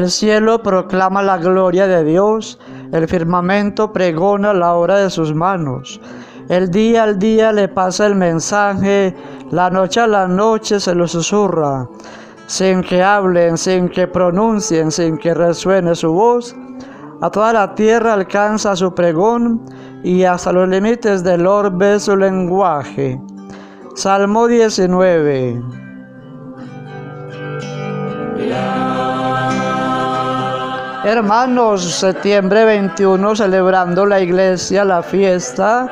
El cielo proclama la gloria de Dios, el firmamento pregona la obra de sus manos. El día al día le pasa el mensaje, la noche a la noche se lo susurra. Sin que hablen, sin que pronuncien, sin que resuene su voz, a toda la tierra alcanza su pregón y hasta los límites del orbe su lenguaje. Salmo 19. Hermanos, septiembre 21, celebrando la iglesia la fiesta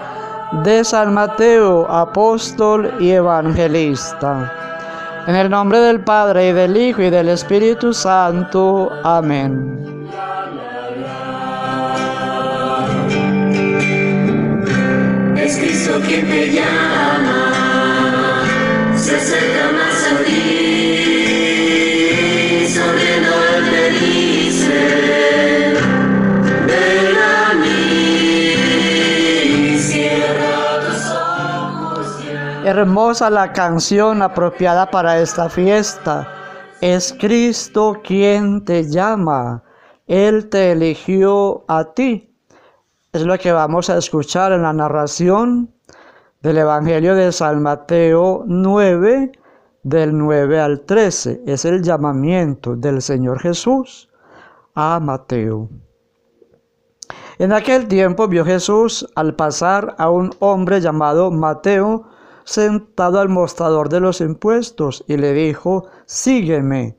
de San Mateo, apóstol y evangelista. En el nombre del Padre, y del Hijo, y del Espíritu Santo. Amén. Es Cristo quien te llama, se acerca más a ti, sonriendo Él te dice, ven a mí, cierra tus ojos ya. Hermosa la canción apropiada para esta fiesta. Es Cristo quien te llama, Él te eligió a ti. Es lo que vamos a escuchar en la narración del Evangelio de San Mateo 9, del 9 al 13. Es el llamamiento del Señor Jesús a Mateo. En aquel tiempo vio Jesús al pasar a un hombre llamado Mateo sentado al mostrador de los impuestos y le dijo: sígueme.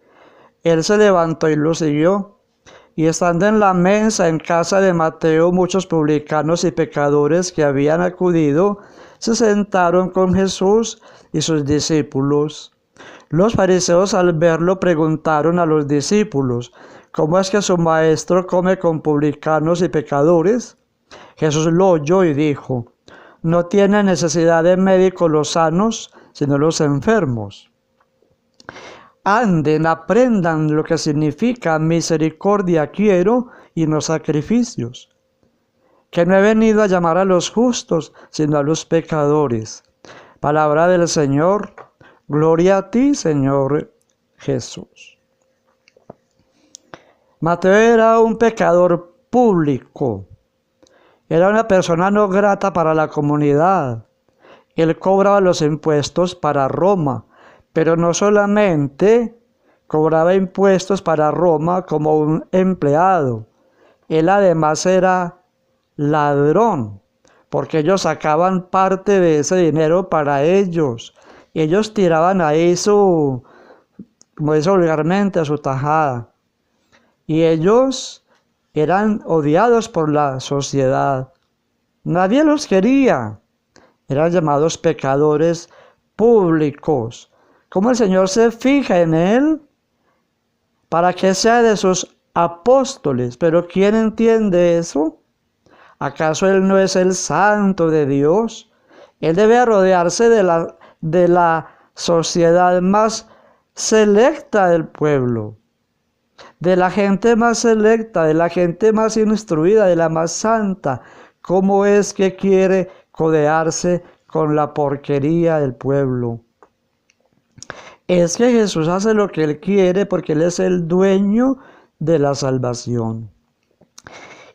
Él se levantó y lo siguió. Y estando en la mesa en casa de Mateo, muchos publicanos y pecadores que habían acudido se sentaron con Jesús y sus discípulos. Los fariseos al verlo preguntaron a los discípulos: ¿cómo es que su maestro come con publicanos y pecadores? Jesús lo oyó y dijo: no tienen necesidad de médico los sanos, sino los enfermos. Anden, aprendan lo que significa misericordia quiero y no sacrificios. Que no he venido a llamar a los justos, sino a los pecadores. Palabra del Señor. Gloria a ti, Señor Jesús. Mateo era un pecador público. Era una persona no grata para la comunidad. Él cobraba los impuestos para Roma. Pero no solamente cobraba impuestos para Roma como un empleado, él además era ladrón, porque ellos sacaban parte de ese dinero para ellos. Y ellos tiraban ahí como dice vulgarmente, su tajada. Y ellos eran odiados por la sociedad. Nadie los quería. Eran llamados pecadores públicos. ¿Cómo el Señor se fija en él? Para que sea de sus apóstoles. Pero ¿quién entiende eso? ¿Acaso él no es el santo de Dios? Él debe rodearse de la sociedad más selecta del pueblo. De la gente más selecta, de la gente más instruida, de la más santa. ¿Cómo es que quiere codearse con la porquería del pueblo? Es que Jesús hace lo que Él quiere porque Él es el dueño de la salvación.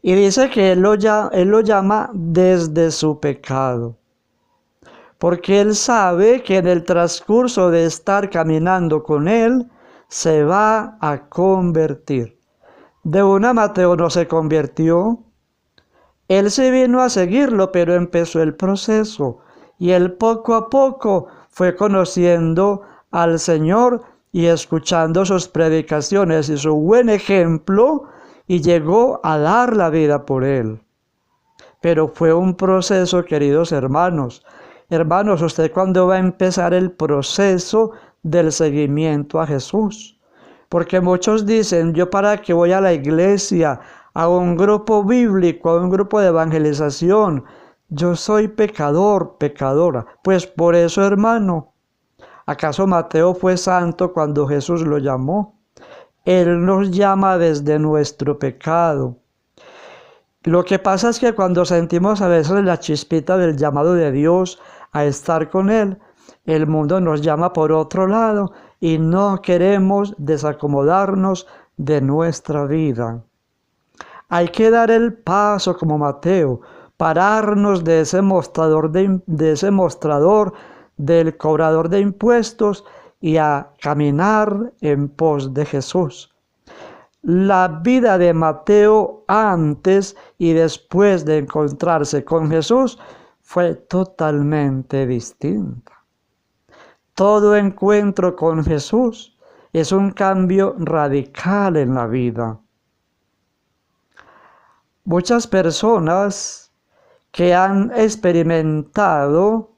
Y dice que Él lo llama desde su pecado. Porque Él sabe que en el transcurso de estar caminando con Él, se va a convertir. De una Mateo no se convirtió. Él se vino a seguirlo, pero empezó el proceso. Y Él poco a poco fue conociendo al Señor y escuchando sus predicaciones y su buen ejemplo, y llegó a dar la vida por Él. Pero fue un proceso, queridos hermanos. Hermanos, ¿usted cuándo va a empezar el proceso del seguimiento a Jesús? Porque muchos dicen: yo para qué voy a la iglesia, a un grupo bíblico, a un grupo de evangelización. Yo soy pecador, pecadora. Pues por eso, hermano, ¿acaso Mateo fue santo cuando Jesús lo llamó? Él nos llama desde nuestro pecado. Lo que pasa es que cuando sentimos a veces la chispita del llamado de Dios a estar con Él, el mundo nos llama por otro lado y no queremos desacomodarnos de nuestra vida. Hay que dar el paso como Mateo, pararnos de ese mostrador del cobrador de impuestos y a caminar en pos de Jesús. La vida de Mateo antes y después de encontrarse con Jesús fue totalmente distinta. Todo encuentro con Jesús es un cambio radical en la vida. Muchas personas que han experimentado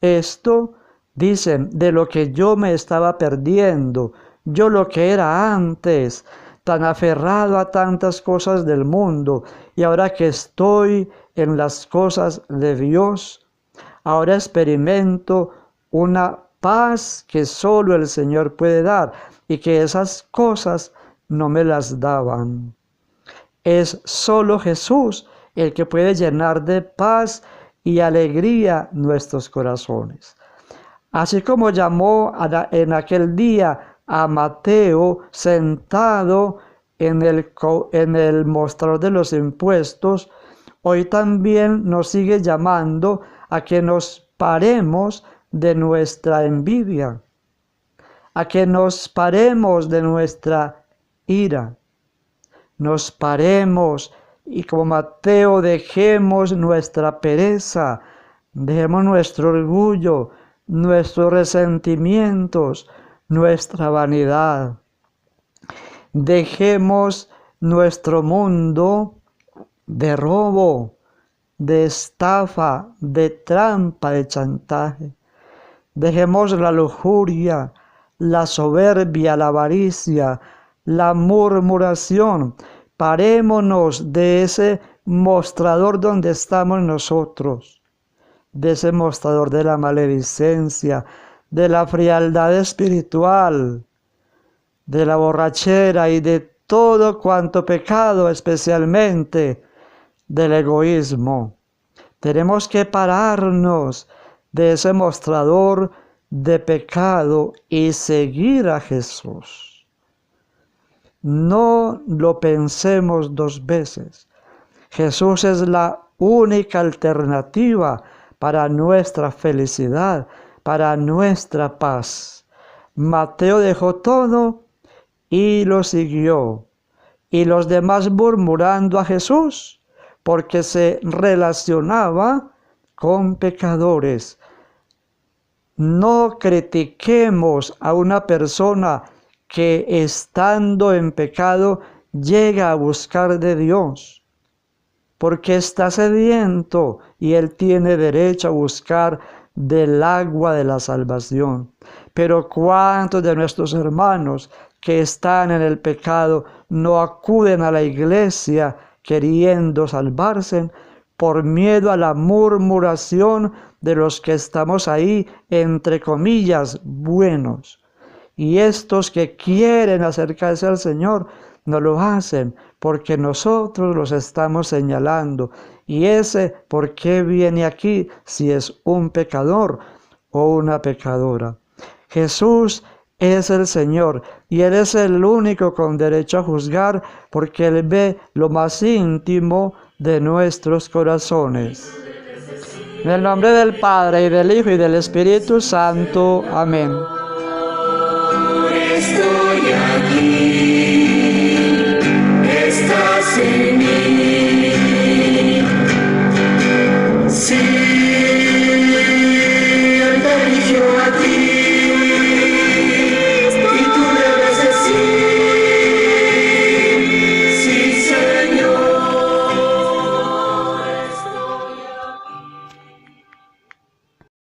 esto dicen: de lo que yo me estaba perdiendo, yo lo que era antes, tan aferrado a tantas cosas del mundo, y ahora que estoy en las cosas de Dios, ahora experimento una paz que solo el Señor puede dar y que esas cosas no me las daban. Es solo Jesús el que puede llenar de paz y alegría nuestros corazones. Así como llamó en aquel día a Mateo sentado en el mostrador de los impuestos, hoy también nos sigue llamando a que nos paremos de nuestra envidia, a que nos paremos de nuestra ira, nos paremos y como Mateo dejemos nuestra pereza, dejemos nuestro orgullo, nuestros resentimientos, nuestra vanidad. Dejemos nuestro mundo de robo, de estafa, de trampa, de chantaje. Dejemos la lujuria, la soberbia, la avaricia, la murmuración. Parémonos de ese mostrador donde estamos nosotros, de ese mostrador de la maledicencia, de la frialdad espiritual, de la borrachera y de todo cuanto pecado, especialmente del egoísmo. Tenemos que pararnos de ese mostrador de pecado y seguir a Jesús. No lo pensemos dos veces. Jesús es la única alternativa para nuestra felicidad, para nuestra paz. Mateo dejó todo y lo siguió. Y los demás murmurando a Jesús, porque se relacionaba con pecadores. No critiquemos a una persona que estando en pecado llega a buscar de Dios, porque está sediento y él tiene derecho a buscar del agua de la salvación. Pero ¿cuántos de nuestros hermanos que están en el pecado no acuden a la iglesia queriendo salvarse por miedo a la murmuración de los que estamos ahí, entre comillas, buenos? Y estos que quieren acercarse al Señor no lo hacen porque nosotros los estamos señalando. Y ese, ¿por qué viene aquí si es un pecador o una pecadora? Jesús es el Señor y Él es el único con derecho a juzgar, porque Él ve lo más íntimo de nuestros corazones. En el nombre del Padre, y del Hijo, y del Espíritu Santo. Amén.